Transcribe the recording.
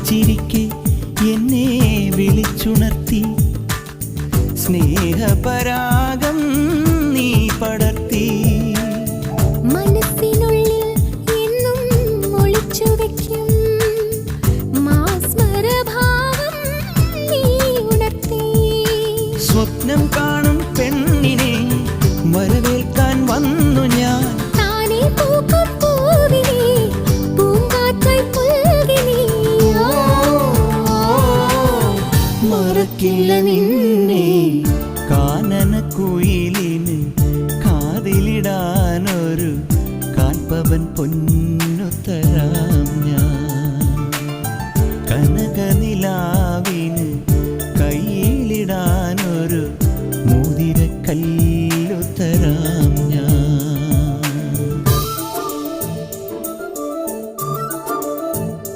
ചിരിക്കെ എന്നെ വിളിച്ചുണർത്തി സ്നേഹപരാഗം നീ പടർത്തി മനസ്സിനുള്ളിൽ എന്നും ഒളിച്ചു വെക്കും മാസ്മരഭാവം നീ ഉണർത്തി സ്വപ്നം കാണും പെണ്ണിനെ വരവേൽക്കാൻ വന്നു ഞാൻ താനേ പൂക്കും പൂവിനെ പൂങ്കാറ്റായി പുൽകി നീ മറക്കില്ല നിന്നെ കാനനക്കുയിലിന് കാതിലിടാനൊരു കാൽപ്പവൻ പൊന്നു തരാം ഞാൻ കനകനിലാ